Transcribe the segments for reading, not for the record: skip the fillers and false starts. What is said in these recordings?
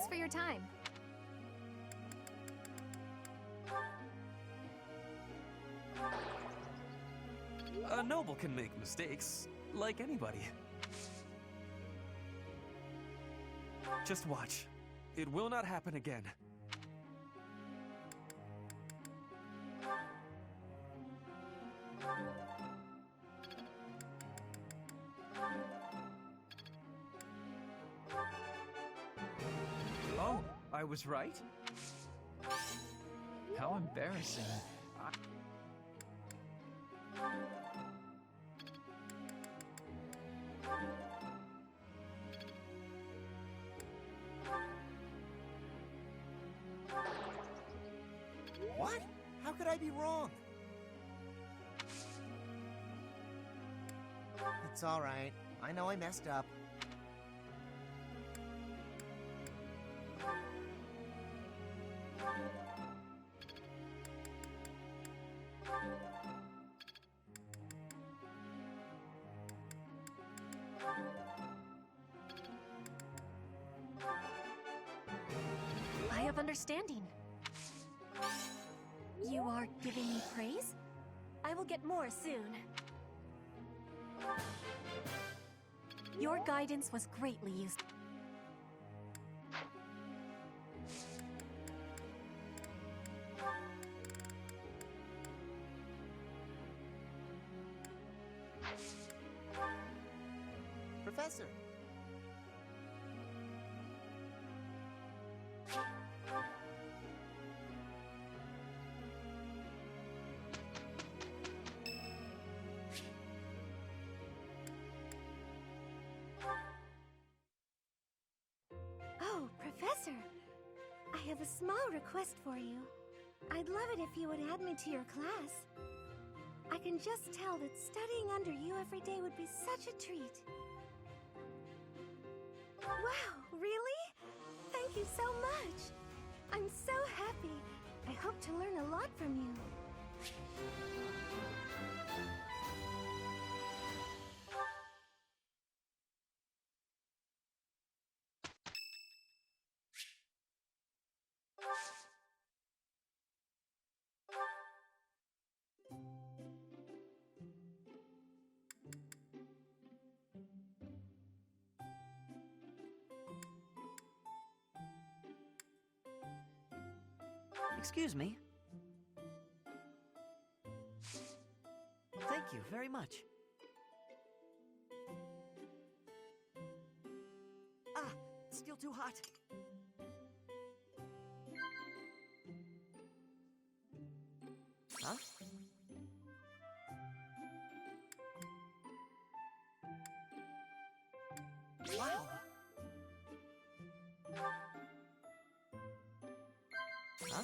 Thanks for your time. A noble can make mistakes, like anybody. Just watch. It will not happen again. Oh, I was right? How embarrassing. What? How could I be wrong? It's all right. I know I messed up. I have understanding. You are giving me praise? I will get more soon. Your guidance was greatly used. Professor. Oh, Professor, I have a small request for you. I'd love it if you would add me to your class. I can just tell that studying under you every day would be such a treat. Wow, really? Thank you so much. I'm so happy. I hope to learn a lot from you. Excuse me. Thank you very much. Ah, still too hot. Huh? Wow. Huh?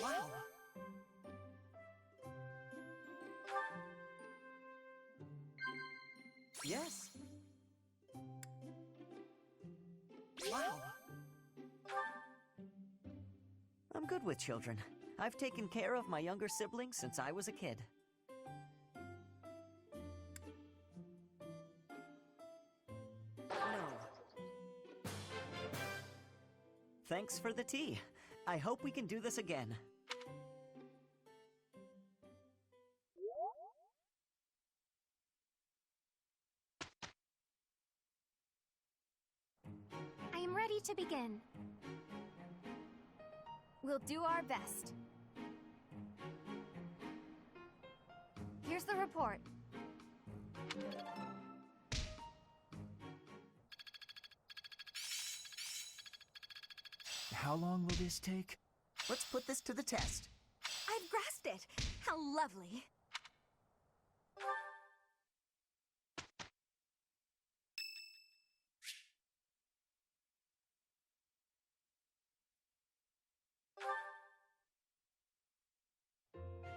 Wow. Yes. Wow. I'm good with children. I've taken care of my younger siblings since I was a kid. No. Thanks for the tea. I hope we can do this again. I am ready to begin. We'll do our best. Here's the report. How long will this take? Let's put this to the test. I've grasped it. How lovely.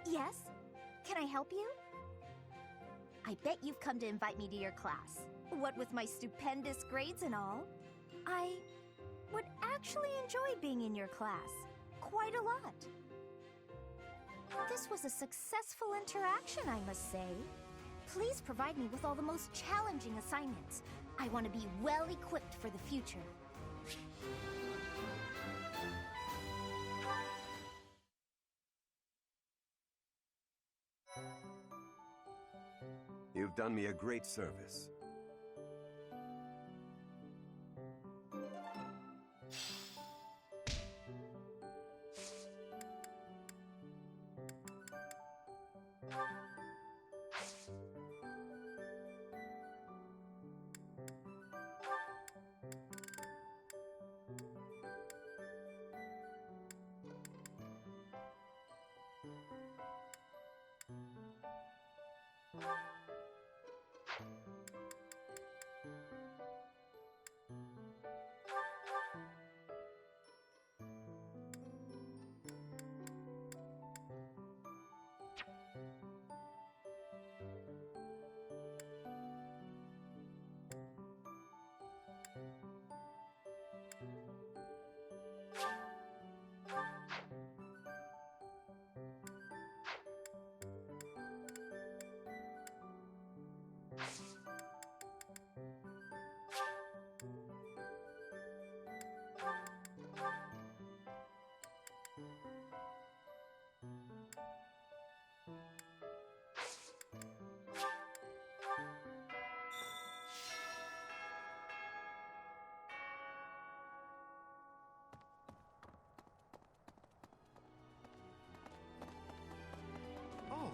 Yes? Can I help you? I bet you've come to invite me to your class. What with my stupendous grades and all. I would actually enjoy being in your class. Quite a lot. This was a successful interaction, I must say. Please provide me with all the most challenging assignments. I want to be well equipped for the future. You've done me a great service. Oh,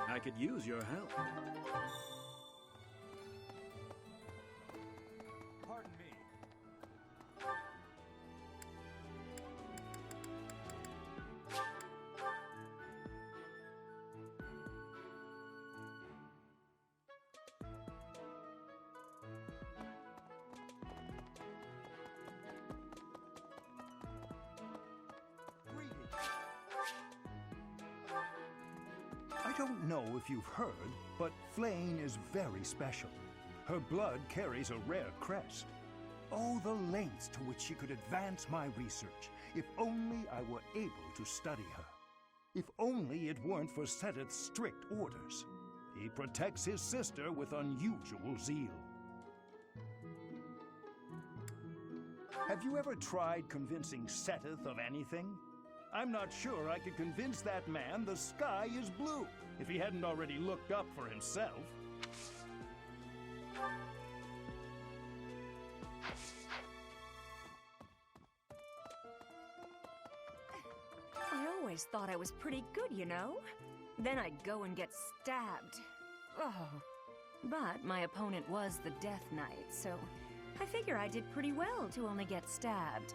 I could use your help. pardon me. I don't know if you've heard, but Flame is very special. Her blood carries a rare crest. Oh, the lengths to which she could advance my research, if only I were able to study her. If only it weren't for Seteth's strict orders. He protects his sister with unusual zeal. Have you ever tried convincing Seteth of anything? I'm not sure I could convince that man the sky is blue, if he hadn't already looked up for himself. I always thought I was pretty good, you know? Then I'd go and get stabbed. Oh. But my opponent was the Death Knight, so I figure I did pretty well to only get stabbed.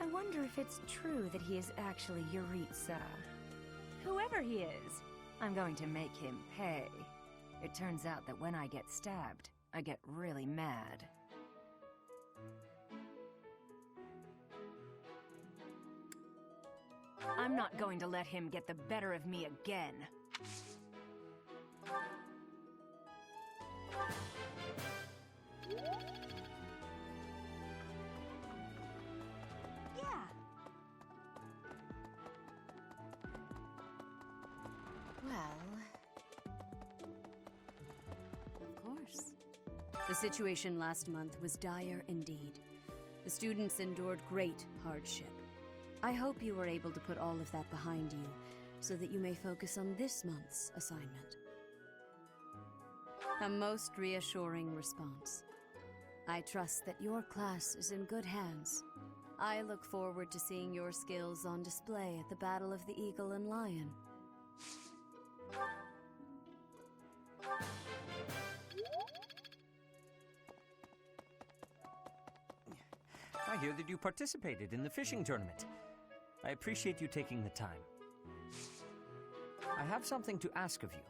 I wonder if it's true that he is actually Yuritsa. Whoever he is, I'm going to make him pay. It turns out that when I get stabbed, I get really mad. I'm not going to let him get the better of me again. Yeah. Well... Of course. The situation last month was dire indeed. The students endured great hardship. I hope you were able to put all of that behind you, so that you may focus on this month's assignment. A most reassuring response. I trust that your class is in good hands. I look forward to seeing your skills on display at the Battle of the Eagle and Lion. I hear that you participated in the fishing tournament. I appreciate you taking the time. I have something to ask of you.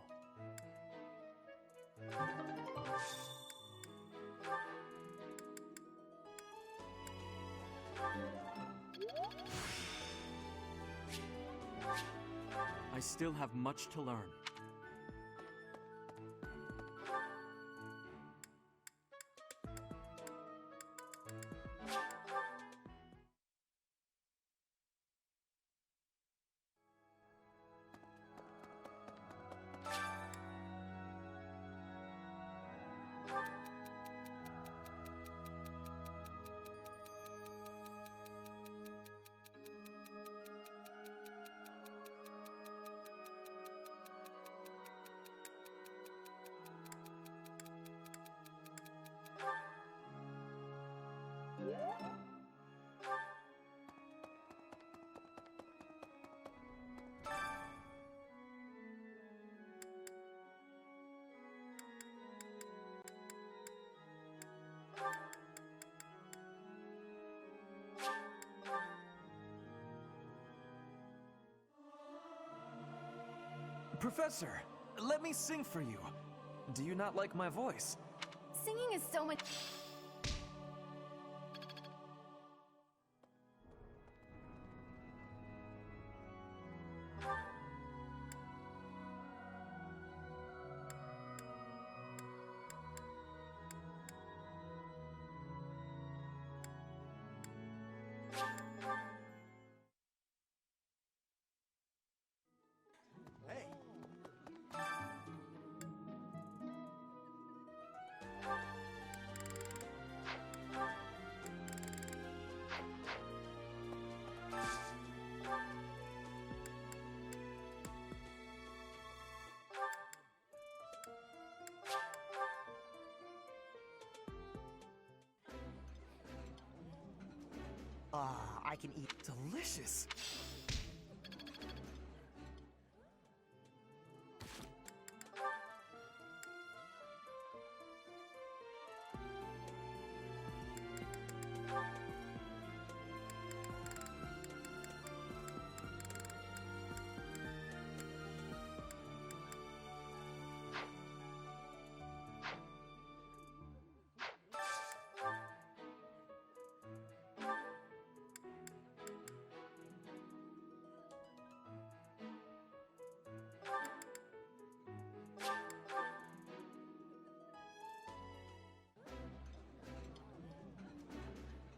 I still have much to learn. Professor, let me sing for you. Do you not like my voice? Singing is so much. I can eat. Delicious.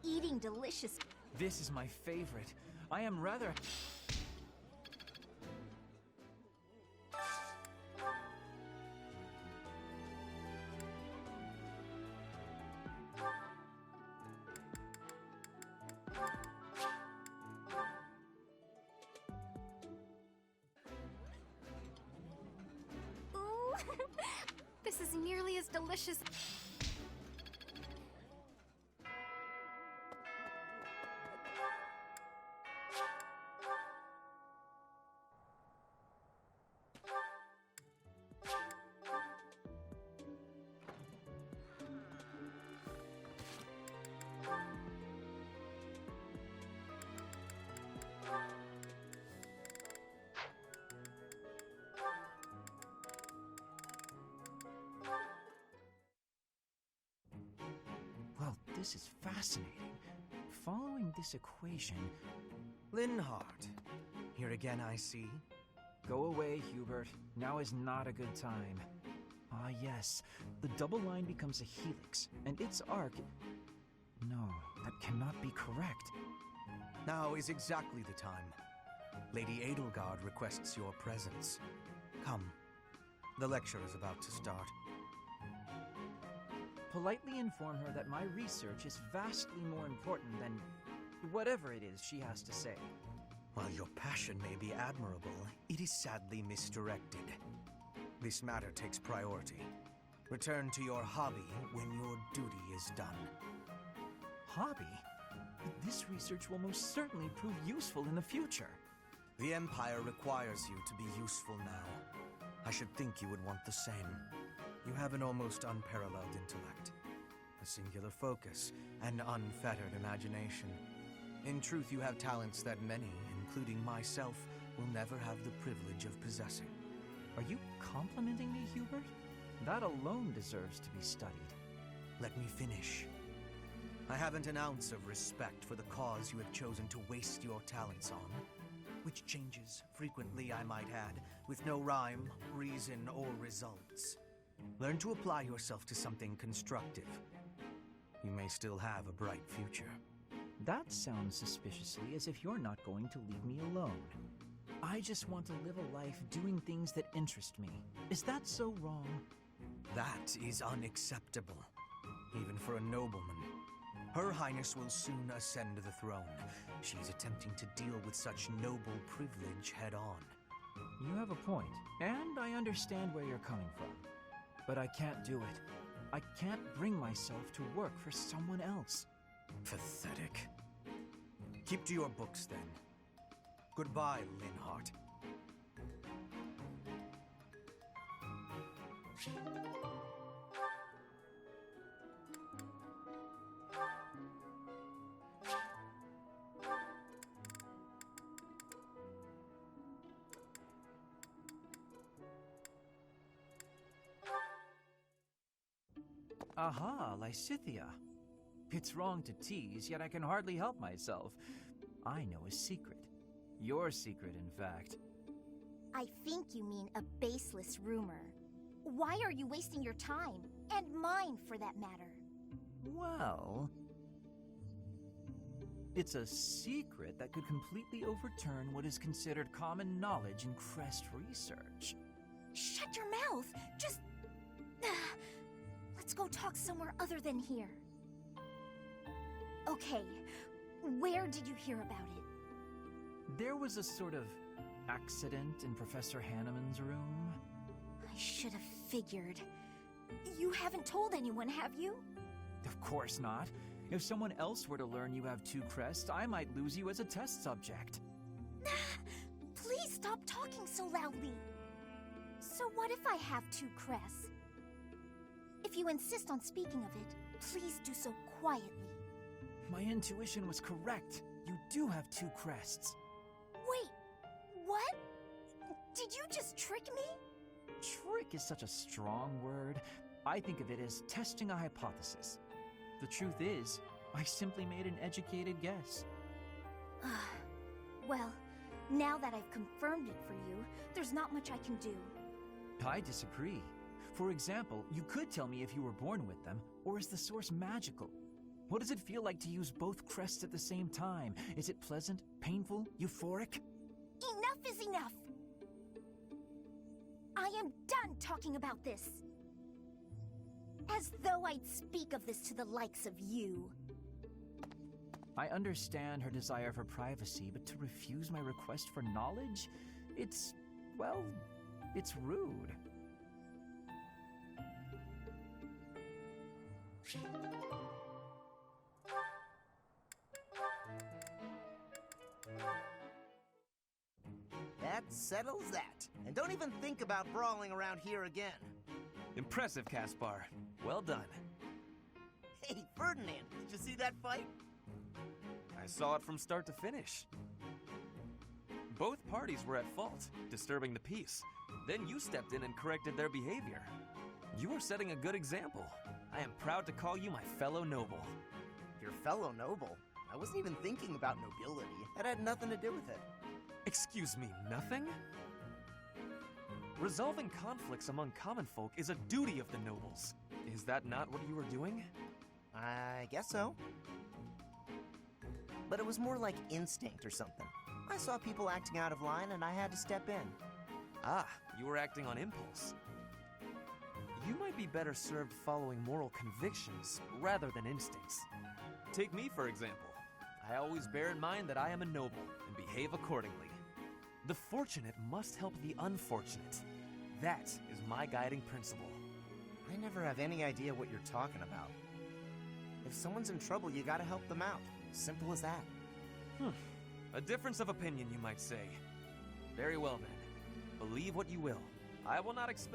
Eating delicious. This is my favorite. I am rather... Ooh, this is nearly as delicious. Well, this is fascinating. Following this equation... Linhardt. Here again, I see. Go away, Hubert. Now is not a good time. Ah, yes. The double line becomes a helix, and its arc... No, that cannot be correct. Now is exactly the time. Lady Edelgard requests your presence. Come. The lecture is about to start. Politely inform her that my research is vastly more important than whatever it is she has to say. While your passion may be admirable, it is sadly misdirected. This matter takes priority. Return to your hobby when your duty is done. hobby? This research will most certainly prove useful in the future. The Empire requires you to be useful now. I should think you would want the same. You have an almost unparalleled intellect, a singular focus, and unfettered imagination. In truth, you have talents that many, including myself, will never have the privilege of possessing. Are you complimenting me, Hubert? That alone deserves to be studied. Let me finish. I haven't an ounce of respect for the cause you have chosen to waste your talents on, which changes frequently, I might add, with no rhyme, reason, or results. Learn to apply yourself to something constructive. You may still have a bright future. That sounds suspiciously as if you're not going to leave me alone. I just want to live a life doing things that interest me. Is that so wrong? That is unacceptable, even for a nobleman. Her Highness will soon ascend the throne. She's attempting to deal with such noble privilege head-on. You have a point, and I understand where you're coming from. But I can't do it. I can't bring myself to work for someone else. Pathetic. Keep to your books, then. Goodbye, Linhart. Aha, Lysithea. It's wrong to tease, yet I can hardly help myself. I know a secret. Your secret, in fact. I think you mean a baseless rumor. Why are you wasting your time? And mine, for that matter. Well, it's a secret that could completely overturn what is considered common knowledge in Crest research. Shut your mouth! Just... Let's go talk somewhere other than here. Okay, where did you hear about it? There was a sort of accident in Professor Hanneman's room. I should have figured. You haven't told anyone, have you? Of course not. If someone else were to learn you have 2 crests, I might lose you as a test subject. Please stop talking so loudly. So what if I have 2 crests? If you insist on speaking of it, please do so quietly. My intuition was correct. You do have 2 crests. Wait, what? Did you just trick me? Trick is such a strong word. I think of it as testing a hypothesis. The truth is, I simply made an educated guess. Well, now that I've confirmed it for you, there's not much I can do. I disagree. For example, you could tell me if you were born with them, or is the source magical? What does it feel like to use both crests at the same time? Is it pleasant, painful, euphoric? Enough is enough! I am done talking about this. As though I'd speak of this to the likes of you. I understand her desire for privacy, but to refuse my request for knowledge? It's, well, it's rude. That settles that. And don't even think about brawling around here again. Impressive, Caspar. Well done. Hey, Ferdinand, did you see that fight? I saw it from start to finish. Both parties were at fault, disturbing the peace. Then you stepped in and corrected their behavior. You are setting a good example. I am proud to call you my fellow noble. Your fellow noble? I wasn't even thinking about nobility. That had nothing to do with it. Excuse me, nothing? Resolving conflicts among common folk is a duty of the nobles. Is that not what you were doing? I guess so. But it was more like instinct or something. I saw people acting out of line and I had to step in. Ah, you were acting on impulse. You might be better served following moral convictions rather than instincts. Take me, for example. I always bear in mind that I am a noble and behave accordingly. The fortunate must help the unfortunate. That is my guiding principle. I never have any idea what you're talking about. If someone's in trouble, you gotta help them out. Simple as that. A difference of opinion, you might say. Very well then. Believe what you will. I will not expect